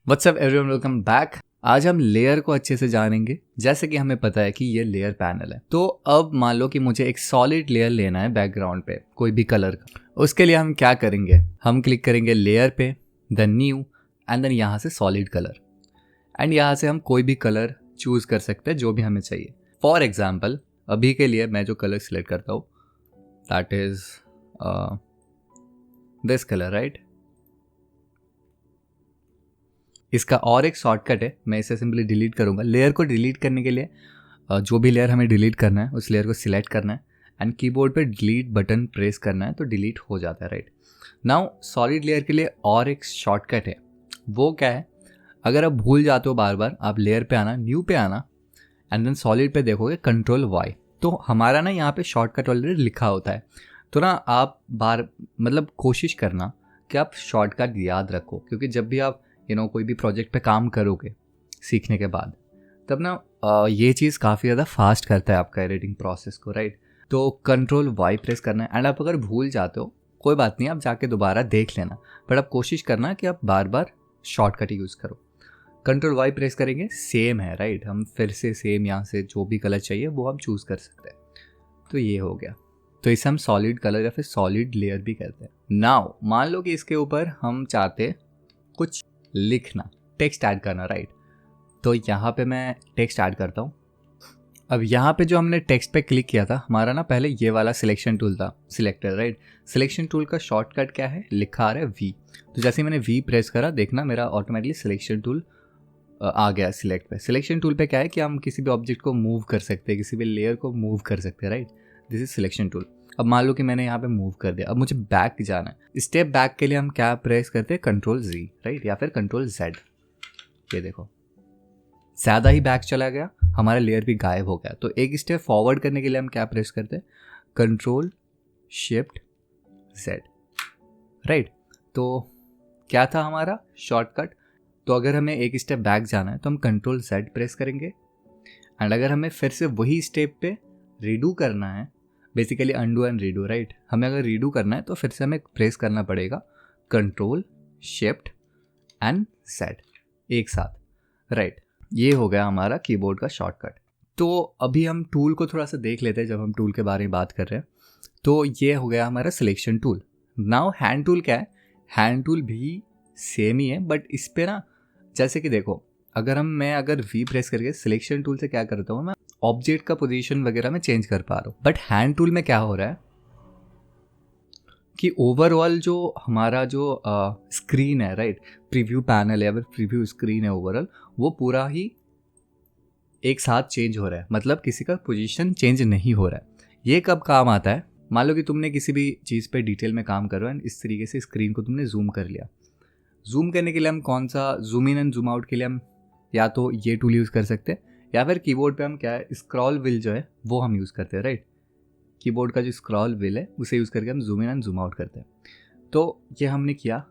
WhatsApp everyone, welcome back. आज हम layer को अच्छे से जानेंगे। जैसे कि हमें पता है कि ये लेयर पैनल है, तो अब मान लो कि मुझे एक सॉलिड लेयर लेना है बैकग्राउंड पे कोई भी कलर का। उसके लिए हम क्या करेंगे, हम क्लिक करेंगे लेयर पे, देन न्यू, एंड देन यहाँ से सॉलिड कलर, एंड यहाँ से हम कोई भी कलर चूज कर सकते हैं जो भी हमें चाहिए। फॉर एग्जाम्पल अभी के लिए मैं जो कलर सिलेक्ट करता हूँ that is this colour, right. इसका और एक शॉर्टकट है, मैं इसे सिंपली डिलीट करूंगा। लेयर को डिलीट करने के लिए जो भी लेयर हमें डिलीट करना है उस लेयर को सिलेक्ट करना है एंड कीबोर्ड पे डिलीट बटन प्रेस करना है तो डिलीट हो जाता है, राइट। नाउ सॉलिड लेयर के लिए और एक शॉर्टकट है, वो क्या है, अगर आप भूल जाते हो बार बार, आप लेयर पे आना, न्यू पे आना एंड देन सॉलिड पे देखोगे कंट्रोल वाई, तो हमारा ना यहाँ पे शॉर्टकट ऑलरेडी लिखा होता है। तो ना आप कोशिश करना कि आप शॉर्टकट याद रखो, क्योंकि जब भी आप कोई भी प्रोजेक्ट पे काम करोगे सीखने के बाद, तब ना ये चीज़ काफ़ी ज़्यादा फास्ट करता है आपका एडिटिंग प्रोसेस को, राइट। तो कंट्रोल वाई प्रेस करना है एंड आप अगर भूल जाते हो कोई बात नहीं, आप जाके दोबारा देख लेना, बट आप कोशिश करना कि आप बार बार शॉर्टकट ही यूज़ करो। कंट्रोल वाई प्रेस करेंगे, सेम है, राइट। हम फिर से सेम यहाँ से जो भी कलर चाहिए वो हम चूज़ कर सकते हैं। तो ये हो गया, तो इसे हम सॉलिड कलर या फिर सॉलिड लेयर भी कहते हैं। नाउ मान लो कि इसके ऊपर हम चाहते कुछ लिखना, टेक्स्ट ऐड करना, राइट। तो यहाँ पे मैं टेक्स्ट ऐड करता हूँ। अब यहाँ पे जो हमने टेक्स्ट पे क्लिक किया था, हमारा ना पहले ये वाला सिलेक्शन टूल था, सिलेक्टर, राइट। सिलेक्शन टूल का शॉर्टकट क्या है, लिखा आ रहा है वी। तो जैसे ही मैंने वी प्रेस करा, देखना मेरा ऑटोमेटिकली सिलेक्शन टूल आ गया सिलेक्ट पे। सिलेक्शन टूल पे क्या है कि हम किसी भी ऑब्जेक्ट को मूव कर सकते हैं, किसी भी लेयर को मूव कर सकते हैं, right. This is selection tool. अब मान लो कि मैंने यहाँ पे मूव कर दिया, अब मुझे बैक जाना है। स्टेप बैक के लिए हम क्या प्रेस करते हैं, कंट्रोल जी, राइट, या फिर कंट्रोल जेड। ये देखो ज़्यादा ही बैक चला गया, हमारा लेयर भी गायब हो गया। तो एक स्टेप फॉरवर्ड करने के लिए हम क्या प्रेस करते हैं, कंट्रोल शिफ्ट जेड, राइट। तो क्या था हमारा शॉर्टकट। तो अगर हमें एक स्टेप बैक जाना है तो हम कंट्रोल जेड प्रेस करेंगे, एंड अगर हमें फिर से वही स्टेप पे रीडू करना है, basically undo and redo, right. हमें अगर रीडू करना है तो फिर से हमें प्रेस करना पड़ेगा कंट्रोल शिफ्ट एंड जेड एक साथ, राइट। ये हो गया हमारा कीबोर्ड का शॉर्टकट। तो अभी हम टूल को थोड़ा सा देख लेते हैं, जब हम टूल के बारे में बात कर रहे हैं। तो ये हो गया हमारा selection tool. Now hand tool क्या है, हैंड टूल भी सेम ही है, बट इस पे ना जैसे कि देखो, मैं अगर वी प्रेस करके सिलेक्शन टूल से क्या करता हूँ, मैं ऑब्जेक्ट का पोजीशन वगैरह में चेंज कर पा रहा हूँ। बट हैंड टूल में क्या हो रहा है कि ओवरऑल जो हमारा जो स्क्रीन है, राइट, प्रीव्यू पैनल है या फिर प्रीव्यू स्क्रीन है ओवरऑल, वो पूरा ही एक साथ चेंज हो रहा है, मतलब किसी का पोजीशन चेंज नहीं हो रहा है। ये कब काम आता है, मान लो कि तुमने किसी भी चीज़ पे डिटेल में काम कर रहे हो एंड इस तरीके से स्क्रीन को तुमने जूम कर लिया। जूम करने के लिए हम कौन सा, zoom in and zoom out के लिए हम या तो ये टूल यूज़ कर सकते हैं, या फिर कीबोर्ड पे हम क्या है, स्क्रॉल व्हील जो है वो हम यूज़ करते हैं, राइट। कीबोर्ड का जो स्क्रॉल व्हील है उसे यूज़ करके हम zoom in and zoom out करते हैं। तो ये हमने किया।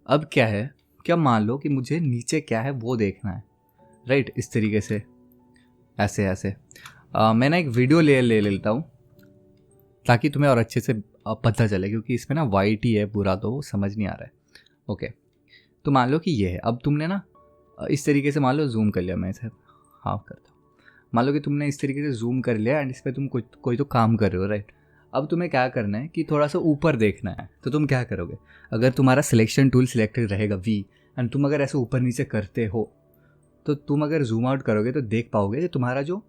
अब क्या है, क्या मान लो कि मुझे नीचे क्या है वो देखना है, राइट। इस तरीके से ऐसे ऐसे मैं ना एक वीडियो ले लेता हूँ ताकि तुम्हें और अच्छे से पता चले, क्योंकि इसमें ना वाइट ही है पूरा, तो वो समझ नहीं आ रहा है। ओके, तो मान लो कि ये है। अब तुमने ना इस तरीके से मान लो जूम कर लिया, मैं इसे हाफ करता हूँ। मान लो कि तुमने इस तरीके से जूम कर लिया एंड इस पर तुम कोई तो काम कर रहे हो, राइट। अब तुम्हें क्या करना है कि थोड़ा सा ऊपर देखना है, तो तुम क्या करोगे, अगर तुम्हारा सिलेक्शन टूल सिलेक्टेड रहेगा वी, एंड तुम अगर ऐसे ऊपर नीचे करते हो, तो तुम अगर जूम आउट करोगे तो देख पाओगे कि तुम्हारा जो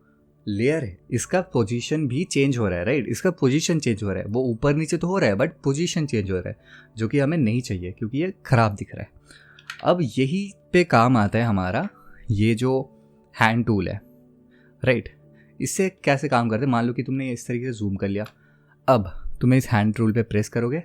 लेयर है इसका पोजीशन भी चेंज हो रहा है, राइट। इसका पोजीशन चेंज हो रहा है, वो ऊपर नीचे तो हो रहा है बट पोजीशन चेंज हो रहा है, जो कि हमें नहीं चाहिए क्योंकि ये ख़राब दिख रहा है। अब यही पे काम आता है हमारा ये जो हैंड टूल है, राइट। इससे कैसे काम करते हैं, मान लो कि तुमने इस तरीके से जूम कर लिया, अब तुम्हें इस हैंड टूल पे प्रेस करोगे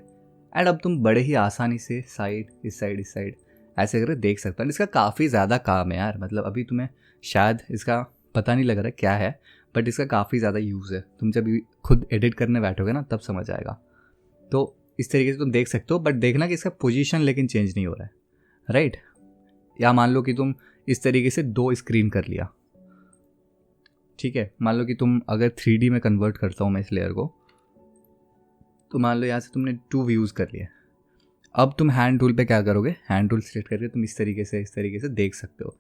एंड अब तुम बड़े ही आसानी से साइड इस साइड ऐसे करके देख सकते हो। इसका काफ़ी ज़्यादा काम है यार, मतलब अभी तुम्हें शायद इसका पता नहीं लग रहा क्या है, बट इसका काफ़ी ज़्यादा यूज़ है। तुम जब खुद एडिट करने बैठोगे ना तब समझ आएगा। तो इस तरीके से तुम देख सकते हो, बट देखना कि इसका पोजीशन लेकिन चेंज नहीं हो रहा है, राइट। या मान लो कि तुम इस तरीके से दो स्क्रीन कर लिया, ठीक है। मान लो कि तुम अगर 3D में कन्वर्ट करता हूँ मैं इस लेयर को, तो मान लो यहाँ से तुमने 2 व्यूज़ कर लिए अब तुम हैंड टूल पे क्या करोगे, हैंड टूल सेलेक्ट करके तुम इस तरीके से देख सकते हो,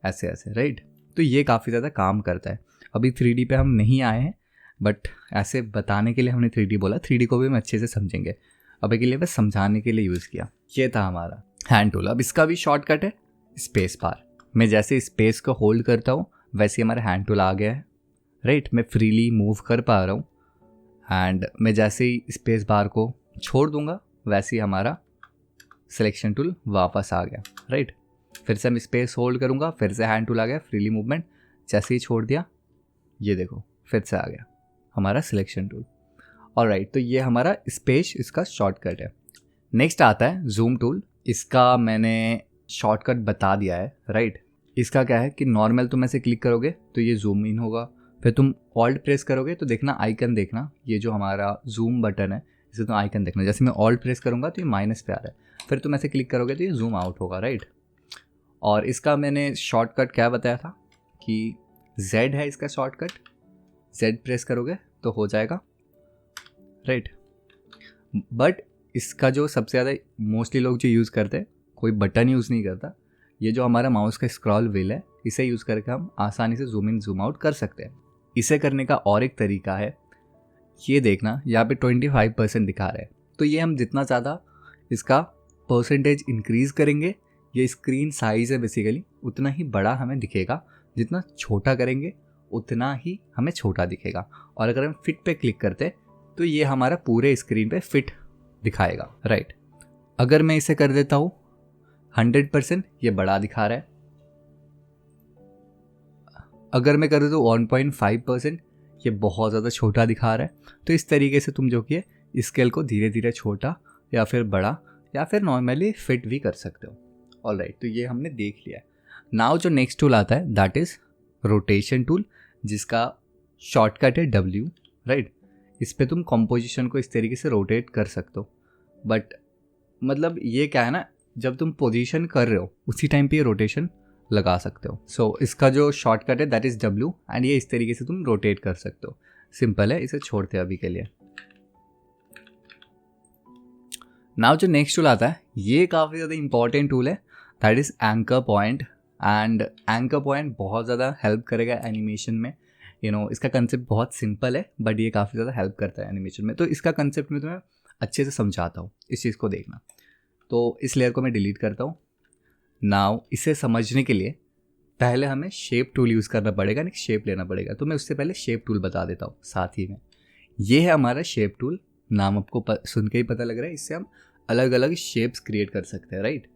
ऐसे ऐसे, राइट। तो ये काफ़ी ज़्यादा काम करता है। अभी 3D पे हम नहीं आए हैं, बट ऐसे बताने के लिए हमने 3D बोला, 3D को भी हम अच्छे से समझेंगे। अभी के लिए बस समझाने के लिए यूज़ किया। ये था हमारा हैंड टूल। अब इसका भी शॉर्टकट है स्पेस बार। मैं जैसे स्पेस को होल्ड करता हूँ वैसे हमारा हैंड टूल आ गया है, राइट। मैं फ्रीली मूव कर पा रहा हूँ, एंड मैं जैसे ही स्पेस बार को छोड़ दूंगा वैसे ही हमारा सिलेक्शन टूल वापस आ गया, राइट। फिर से मैं स्पेस होल्ड करूँगा, फिर से हैंड टूल आ गया, फ्रीली मूवमेंट, जैसे ही छोड़ दिया ये देखो फिर से आ गया हमारा सिलेक्शन टूल। और राइट, तो ये हमारा स्पेस इसका शॉर्टकट है। नेक्स्ट आता है जूम टूल। इसका मैंने शॉर्टकट बता दिया है, राइट। इसका क्या है कि नॉर्मल तुम ऐसे क्लिक करोगे तो ये जूम इन होगा, फिर तुम ऑल्ट प्रेस करोगे तो देखना आइकन, देखना ये जो हमारा जूम बटन है इसे तुम आइकन देखना, जैसे मैं ऑल्ट प्रेस करूँगा तो ये माइनस पे आ रहा है, फिर तुम ऐसे क्लिक करोगे तो ये जूम आउट होगा, राइट। और इसका मैंने शॉर्टकट क्या बताया था कि Z है इसका शॉर्टकट, Z प्रेस करोगे तो हो जाएगा, राइट। बट इसका जो सबसे ज़्यादा मोस्टली लोग जो यूज़ करते हैं, कोई बटन यूज़ नहीं करता, ये जो हमारा माउस का स्क्रॉल व्हील है इसे यूज़ करके हम आसानी से जूम इन जूम आउट कर सकते हैं। इसे करने का और एक तरीका है, ये देखना यहाँ पे 25% दिखा रहा है, तो ये हम जितना ज़्यादा इसका परसेंटेज इंक्रीज़ करेंगे, ये स्क्रीन साइज़ है बेसिकली, उतना ही बड़ा हमें दिखेगा। जितना छोटा करेंगे उतना ही हमें छोटा दिखेगा। और अगर हम फिट पे क्लिक करते तो ये हमारा पूरे स्क्रीन पे फिट दिखाएगा, राइट। अगर मैं इसे कर देता हूँ 100%, ये बड़ा दिखा रहा है। अगर मैं कर देता हूँ 1.5%, ये बहुत ज़्यादा छोटा दिखा रहा है। तो इस तरीके से तुम जो कि है स्केल को धीरे धीरे छोटा या फिर बड़ा या फिर नॉर्मली फिट भी कर सकते हो। ऑलराइट, तो ये हमने देख लिया। नाउ जो नेक्स्ट टूल आता है दैट इज़ रोटेशन टूल, जिसका शॉर्टकट है W, राइट। इस पे तुम कंपोजिशन को इस तरीके से रोटेट कर सकते हो, बट मतलब ये क्या है ना, जब तुम पोजीशन कर रहे हो उसी टाइम पे ये रोटेशन लगा सकते हो। सो इसका जो शॉर्टकट है दैट इज़ W, एंड ये इस तरीके से तुम रोटेट कर सकते हो। सिंपल है, इसे छोड़ते हैं अभी के लिए। नाउ जो नेक्स्ट टूल आता है ये काफ़ी ज़्यादा इंपॉर्टेंट टूल है, that is anchor point. And anchor point बहुत ज़्यादा हेल्प करेगा एनिमेशन में। इसका कंसेप्ट बहुत सिंपल है, बट ये काफ़ी ज़्यादा हेल्प करता है एनिमेशन में। तो इसका कंसेप्ट में तुम्हें अच्छे से समझाता हूँ, इस चीज़ को देखना। तो इस लेयर को मैं डिलीट करता हूँ। नाउ इसे समझने के लिए पहले हमें शेप टूल यूज़ करना पड़ेगा, नहीं शेप लेना पड़ेगा। तो मैं उससे पहले शेप टूल बता देता हूँ साथ ही में। ये है हमारा शेप टूल, नाम आपको सुन के ही पता लग रहा है। इससे हम अलग अलग शेप्स क्रिएट कर सकते हैं, राइट।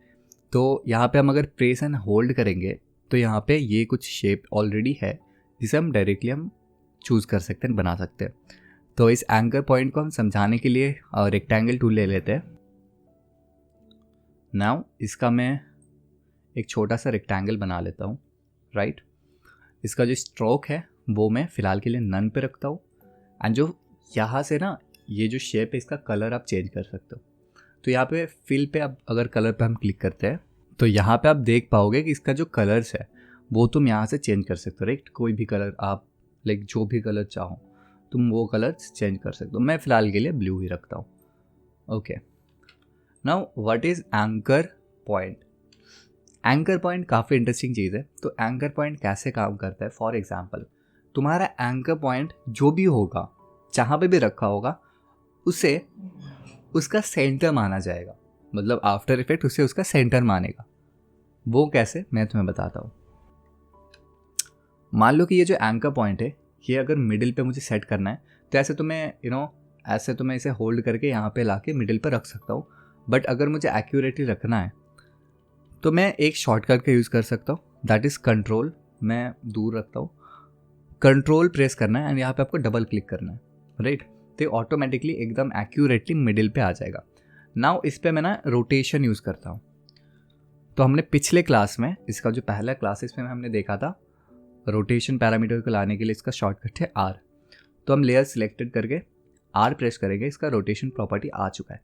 तो यहाँ पे हम अगर प्रेस एंड होल्ड करेंगे तो यहाँ पे ये कुछ शेप ऑलरेडी है जिसे हम डायरेक्टली चूज़ कर सकते हैं, बना सकते हैं। तो इस एंकर पॉइंट को हम समझाने के लिए रेक्टेंगल टूल ले लेते हैं। नाउ इसका मैं एक छोटा सा रेक्टेंगल बना लेता हूँ, राइट। इसका जो स्ट्रोक है वो मैं फ़िलहाल के लिए नन पे रखता हूँ। एंड जो यहाँ से ना ये जो शेप है इसका कलर आप चेंज कर सकते हो। तो यहाँ पे फिल पे अब अगर कलर पे हम क्लिक करते हैं तो यहाँ पे आप देख पाओगे कि इसका जो कलर्स है वो तुम यहाँ से चेंज कर सकते हो, राइट। कोई भी कलर आप लाइक जो भी कलर चाहो तुम वो कलर चेंज कर सकते हो। मैं फ़िलहाल के लिए ब्लू ही रखता हूँ, okay. Now what is anchor point. Anchor point काफ़ी इंटरेस्टिंग चीज़ है। तो एंकर पॉइंट कैसे काम करता है, फॉर एग्जांपल तुम्हारा एंकर पॉइंट जो भी होगा, जहाँ पे भी रखा होगा, उसे उसका सेंटर माना जाएगा। मतलब आफ्टर इफेक्ट उसे उसका सेंटर मानेगा। वो कैसे, मैं तुम्हें बताता हूँ। मान लो कि ये जो एंकर पॉइंट है ये अगर मिडिल पे मुझे सेट करना है तो ऐसे तो मैं ऐसे तो मैं इसे होल्ड करके यहाँ पे लाके मिडिल पे रख सकता हूँ। बट अगर मुझे एक्यूरेटली रखना है तो मैं एक शॉर्टकट का यूज़ कर सकता हूँ, दैट इज़ कंट्रोल। मैं दूर रखता हूँ, कंट्रोल प्रेस करना है एंड यहाँ पे आपको डबल क्लिक करना है, राइट। तो ऑटोमेटिकली एकदम एक्यूरेटली मिडिल पे आ जाएगा। नाउ इस पे मैं ना रोटेशन यूज़ करता हूँ। तो हमने पिछले क्लास में इसका जो पहला क्लास इसमें हमने देखा था रोटेशन पैरामीटर को लाने के लिए इसका शॉर्टकट है R। तो हम लेयर सिलेक्टेड करके R प्रेस करेंगे, इसका रोटेशन प्रॉपर्टी आ चुका है।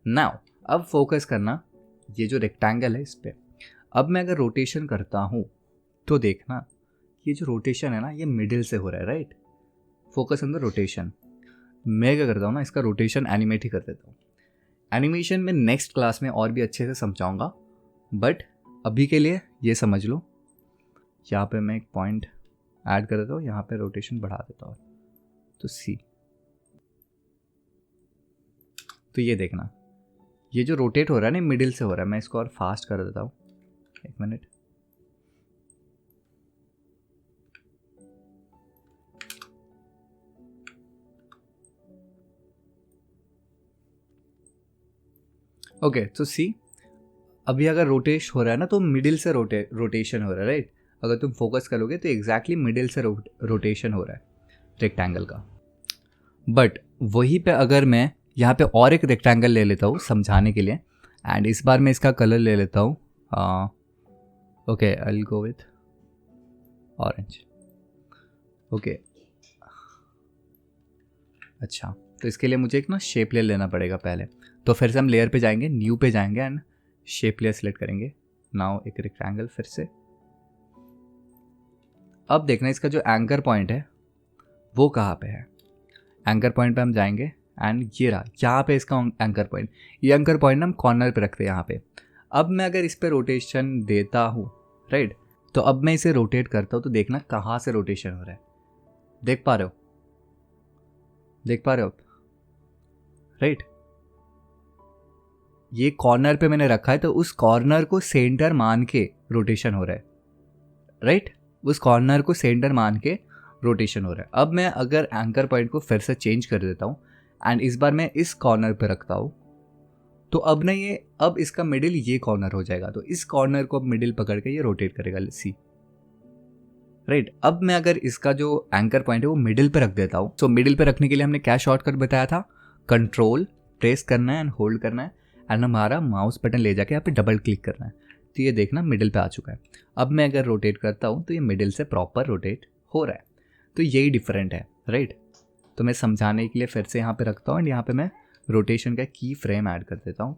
नाउ अब फोकस करना ये जो रेक्टेंगल है इस पर। अब मैं अगर रोटेशन करता हूँ तो देखना ये जो रोटेशन है ना ये मिडिल से हो रहा है, right. Focus on the rotation. मैं क्या करता हूँ ना, इसका रोटेशन एनिमेट ही कर देता हूँ। एनिमेशन में नेक्स्ट क्लास में और भी अच्छे से समझाऊंगा, बट अभी के लिए ये समझ लो। यहाँ पे मैं एक पॉइंट ऐड कर देता हूँ, यहाँ पे रोटेशन बढ़ा देता हूँ, तो सी। तो ये देखना, ये जो रोटेट हो रहा है ना मिडिल से हो रहा है। मैं इसको और फास्ट कर देता हूँ, 1 मिनट। ओके, तो सी अभी अगर रोटेश हो रहा है ना तो मिडिल से रोटेशन हो रहा है, राइट। अगर तुम फोकस करोगे तो एग्जैक्टली मिडिल से रोटेशन हो रहा है रेक्टेंगल का। बट वहीं पे अगर मैं यहाँ पे और एक रेक्टेंगल ले लेता हूँ समझाने के लिए, एंड इस बार मैं इसका कलर ले लेता हूँ, okay I will go with orange. Okay, अच्छा, तो इसके लिए मुझे एक ना शेप लेयर लेना पड़ेगा पहले। तो फिर से हम लेयर पे जाएंगे, न्यू पे जाएंगे एंड शेप लेयर सेलेक्ट करेंगे। नाउ एक रेक्टेंगल फिर से। अब देखना इसका जो एंकर पॉइंट है वो कहाँ पे है। एंकर पॉइंट पे हम जाएंगे एंड ये रहा, यहाँ पे इसका एंकर पॉइंट। ये एंकर पॉइंट हम कॉर्नर पे रखते हैं यहाँ पे। अब मैं अगर इस पे रोटेशन देता हूँ, राइट, तो अब मैं इसे रोटेट करता हूँ तो देखना कहाँ से रोटेशन हो रहा है। देख पा रहे हो, देख पा रहे हो आप, राइट। ये कॉर्नर पे मैंने रखा है तो उस कॉर्नर को सेंटर मान के रोटेशन हो रहा है, राइट। उस कॉर्नर को सेंटर मान के रोटेशन हो रहा है। अब मैं अगर एंकर पॉइंट को फिर से चेंज कर देता हूँ एंड इस बार मैं इस कॉर्नर पे रखता हूँ, तो अब ना ये, अब इसका मिडिल ये कॉर्नर हो जाएगा। तो इस कॉर्नर को अब मिडिल पकड़ के ये रोटेट करेगा, सी, राइट। अब मैं अगर इसका जो एंकर पॉइंट है वो मिडिल पे रख देता हूँ, तो मिडिल पे रखने के लिए हमने क्या शॉर्टकट बताया था, कंट्रोल प्रेस करना है एंड होल्ड करना है एंड हमारा माउस बटन ले जाके यहाँ पे डबल क्लिक करना है। तो ये देखना मिडिल पे आ चुका है। अब मैं अगर रोटेट करता हूँ तो ये मिडिल से प्रॉपर रोटेट हो रहा है। तो यही डिफरेंट है, राइट। तो मैं समझाने के लिए फिर से यहाँ पे रखता हूँ एंड यहाँ पे मैं रोटेशन का की फ्रेम ऐड कर देता हूँ।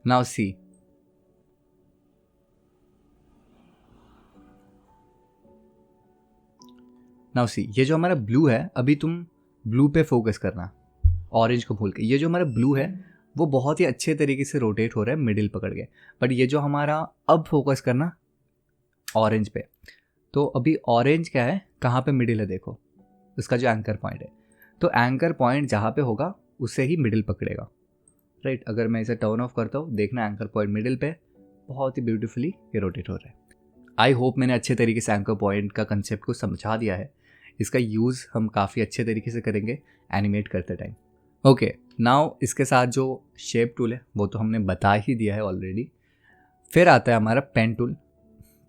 नाउ सी, नाउ सी, ये जो हमारा ब्लू है, अभी तुम ब्लू पे फोकस करना, ऑरेंज को भूल के। ये जो हमारा ब्लू है वो बहुत ही अच्छे तरीके से रोटेट हो रहा है मिडिल पकड़ के। बट ये जो हमारा, अब फोकस करना ऑरेंज पे। तो अभी ऑरेंज क्या है, कहाँ पे मिडिल है, देखो उसका जो एंकर पॉइंट है। तो एंकर पॉइंट जहाँ पे होगा उससे ही मिडिल पकड़ेगा, राइट। अगर मैं इसे टर्न ऑफ करता हूँ, देखना एंकर पॉइंट मिडिल पे बहुत ही ब्यूटीफुली ये रोटेट हो रहा है। आई होप मैंने अच्छे तरीके से एंकर पॉइंट का कंसेप्ट को समझा दिया है। इसका यूज़ हम काफ़ी अच्छे तरीके से करेंगे एनिमेट करते टाइम। ओके, नाउ इसके साथ जो शेप टूल है वो तो हमने बता ही दिया है ऑलरेडी। फिर आता है हमारा पेन टूल।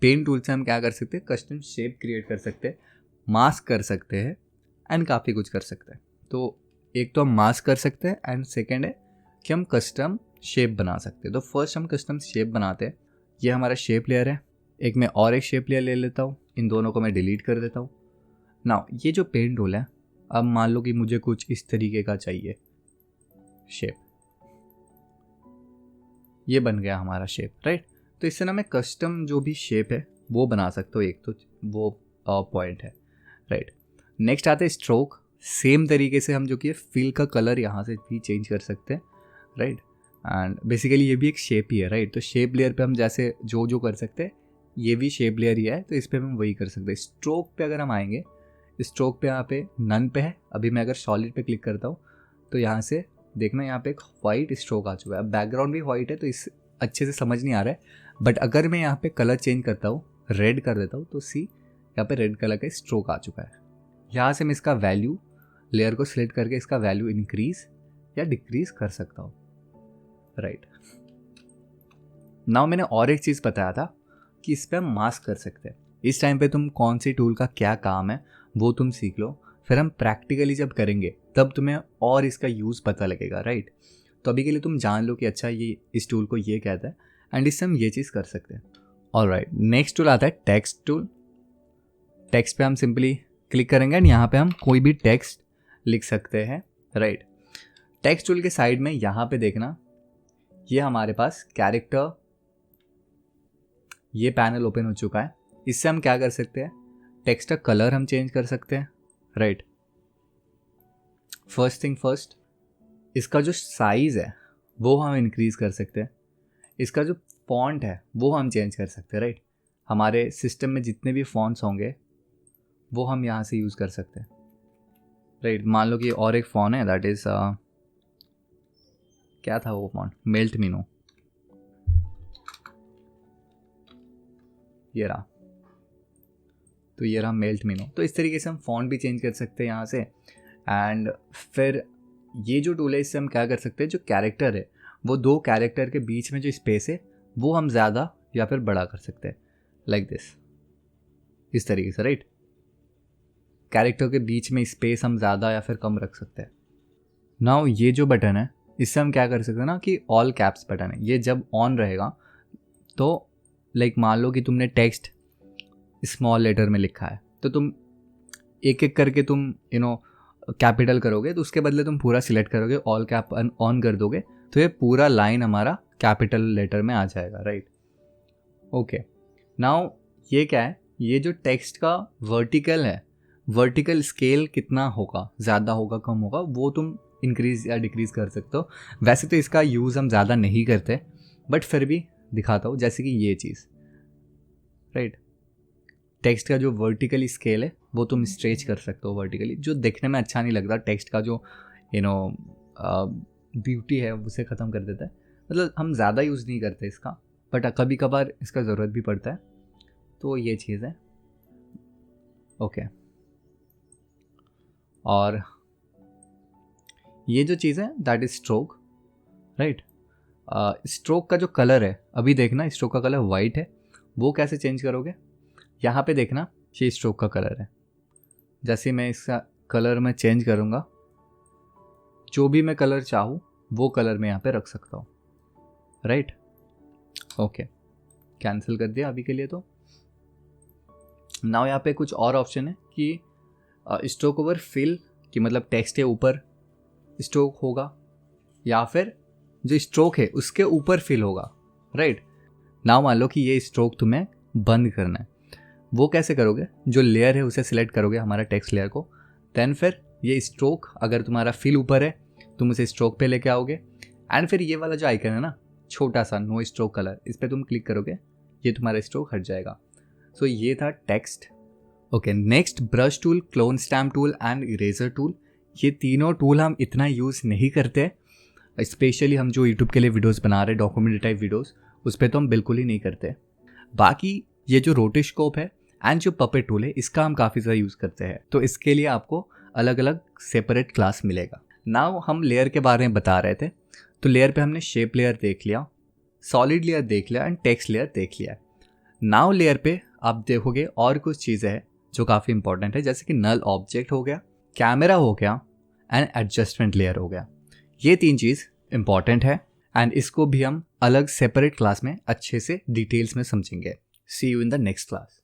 पेन टूल से हम क्या कर सकते हैं, कस्टम शेप क्रिएट कर सकते हैं, मास्क कर सकते हैं एंड काफ़ी कुछ कर सकते हैं। तो एक तो हम मास्क कर सकते हैं एंड सेकेंड है कि हम कस्टम शेप बना सकते हैं। तो फर्स्ट हम कस्टम शेप बनाते हैं। ये हमारा शेप लेयर है, एक मैं और एक शेप लेयर ले लेता हूँ, इन दोनों को मैं डिलीट कर देता हूँ। नाउ ये जो पेन टूल है, अब मान लो कि मुझे कुछ इस तरीके का चाहिए शेप, ये बन गया हमारा शेप, राइट। तो इससे ना मैं कस्टम जो भी शेप है वो बना सकता हूँ, एक तो वो पॉइंट है, राइट। नेक्स्ट आता है स्ट्रोक। सेम तरीके से हम जो कि फिल का कलर यहाँ से भी चेंज कर सकते हैं, राइट। एंड बेसिकली ये भी एक शेप ही है, राइट। तो शेप लेयर पे हम जैसे जो जो कर सकते हैं, ये भी शेप लेयर ही है, तो इस पर हम वही कर सकते हैं। स्ट्रोक पे अगर हम आएंगे, स्ट्रोक पे यहाँ पे नन पे है। अभी मैं अगर सॉलिड पे क्लिक करता हूँ तो यहाँ से देखना यहाँ पे एक वाइट स्ट्रोक आ चुका है। बैकग्राउंड भी वाइट है तो इस अच्छे से समझ नहीं आ रहा है। बट अगर मैं यहाँ पे कलर चेंज करता हूँ, रेड कर देता हूँ, तो सी यहाँ पे रेड कलर का स्ट्रोक आ चुका है। यहाँ से मैं इसका वैल्यू, लेयर को सिलेक्ट करके इसका वैल्यू इंक्रीज या डिक्रीज कर सकता हूँ, राइट। नाउ मैंने और एक चीज़ बताया था कि इस पर हम मास्क कर सकते हैं। इस टाइम पे तुम कौन सी टूल का क्या काम है वो तुम सीख लो, फिर हम प्रैक्टिकली जब करेंगे तब तुम्हें और इसका यूज़ पता लगेगा, राइट। तो अभी के लिए तुम जान लो कि अच्छा ये इस टूल को ये कहता है एंड इससे हम ये चीज़ कर सकते हैं। ऑलराइट, नेक्स्ट टूल आता है टेक्स्ट टूल। टेक्स्ट पे हम सिंपली क्लिक करेंगे एंड यहाँ पे हम कोई भी टेक्स्ट लिख सकते हैं, राइट। टेक्स्ट टूल के साइड में यहाँ पे देखना, ये हमारे पास कैरेक्टर, ये पैनल ओपन हो चुका है। इससे हम क्या कर सकते हैं, टेक्स्ट का कलर हम चेंज कर सकते हैं, राइट। फर्स्ट थिंग फर्स्ट, इसका जो साइज़ है वो हम इंक्रीज़ कर सकते हैं, इसका जो फॉन्ट है वो हम चेंज कर सकते हैं, राइट। हमारे सिस्टम में जितने भी फॉन्ट्स होंगे वो हम यहाँ से यूज़ कर सकते हैं, राइट। मान लो कि और एक फ़ॉन्ट है, दैट इज़ क्या था वो फॉन्ट, मेल्टमिनो, ये रहा, तो ये रहा मेल्टमिनो। तो इस तरीके से हम फॉन्ट भी चेंज कर सकते हैं यहाँ से। एंड फिर ये जो टूल है इससे हम क्या कर सकते हैं, जो कैरेक्टर है वो दो कैरेक्टर के बीच में जो स्पेस है वो हम ज़्यादा या फिर बड़ा कर सकते हैं, लाइक दिस, इस तरीके से, राइट। कैरेक्टर के बीच में स्पेस हम ज़्यादा या फिर कम रख सकते हैं। नाउ ये जो बटन है इससे हम क्या कर सकते हैं ना कि ऑल कैप्स बटन है, ये जब ऑन रहेगा तो लाइक मान लो कि तुमने टेक्स्ट स्मॉल लेटर में लिखा है तो तुम एक एक करके तुम कैपिटल करोगे, तो उसके बदले तुम पूरा सिलेक्ट करोगे, ऑल कैप ऑन कर दोगे तो ये पूरा लाइन हमारा कैपिटल लेटर में आ जाएगा, राइट। ओके, नाउ ये क्या है, ये जो टेक्स्ट का वर्टिकल है, वर्टिकल स्केल कितना होगा, ज़्यादा होगा कम होगा, वो तुम इंक्रीज़ या डिक्रीज़ कर सकते हो। वैसे तो इसका यूज़ हम ज़्यादा नहीं करते, बट फिर भी दिखाता हूँ, जैसे कि ये चीज़, राइट। टेक्स्ट का जो वर्टिकली स्केल है वो तुम स्ट्रेच कर सकते हो वर्टिकली, जो देखने में अच्छा नहीं लगता, टेक्स्ट का जो ब्यूटी है उसे ख़त्म कर देता है। मतलब हम ज़्यादा यूज़ नहीं करते इसका, बट कभी कभार इसका ज़रूरत भी पड़ता है, तो ये चीज़ है। ओके, और ये जो चीज़ है that is stroke, right. Stroke का जो कलर है, अभी देखना स्ट्रोक का कलर वाइट है, वो कैसे चेंज करोगे, यहाँ पे देखना ये स्ट्रोक का कलर है, जैसे मैं इसका कलर मैं चेंज करूँगा, जो भी मैं कलर चाहूँ वो कलर मैं यहाँ पे रख सकता हूँ, राइट। ओके, कैंसिल कर दिया अभी के लिए। तो नाउ यहाँ पे कुछ और ऑप्शन है कि स्ट्रोक ओवर फिल, कि मतलब टेक्स्ट के ऊपर स्ट्रोक होगा या फिर जो स्ट्रोक है उसके ऊपर फिल होगा, राइट। नाउ मान लो कि ये स्ट्रोक तुम्हें बंद करना है, वो कैसे करोगे, जो लेयर है उसे सिलेक्ट करोगे, हमारा टेक्स्ट लेयर को, देन फिर ये स्ट्रोक, अगर तुम्हारा फिल ऊपर है तुम उसे स्ट्रोक पे लेके आओगे, एंड फिर ये वाला जो आइकन है ना छोटा सा नो स्ट्रोक कलर, इस पर तुम क्लिक करोगे, ये तुम्हारा स्ट्रोक हट जाएगा। सो ये था text. Okay, next brush tool, clone stamp tool and eraser tool. ये तीनों टूल हम इतना यूज़ नहीं करते, स्पेशली हम जो यूट्यूब के लिए वीडियोस बना रहे हैं, डॉक्यूमेंट्री टाइप वीडियोस, उस पर तो हम बिल्कुल ही नहीं करते। बाकी ये जो रोटोस्कोप है एंड जो पपेट टूल है इसका हम काफ़ी ज़्यादा यूज़ करते हैं, तो इसके लिए आपको अलग अलग सेपरेट क्लास मिलेगा। नाउ हम लेयर के बारे में बता रहे थे, तो लेयर पे हमने शेप लेयर देख लिया, सॉलिड लेयर देख लिया एंड टेक्स्ट लेयर देख लिया। नाउ लेयर पे आप देखोगे और कुछ चीज़ें हैं जो काफ़ी इंपॉर्टेंट है, जैसे कि नल ऑब्जेक्ट हो गया, कैमरा हो गया एंड एडजस्टमेंट लेयर हो गया। ये तीन चीज़ इंपॉर्टेंट है एंड इसको भी हम अलग सेपरेट क्लास में अच्छे से डिटेल्स में समझेंगे। See you in the next class.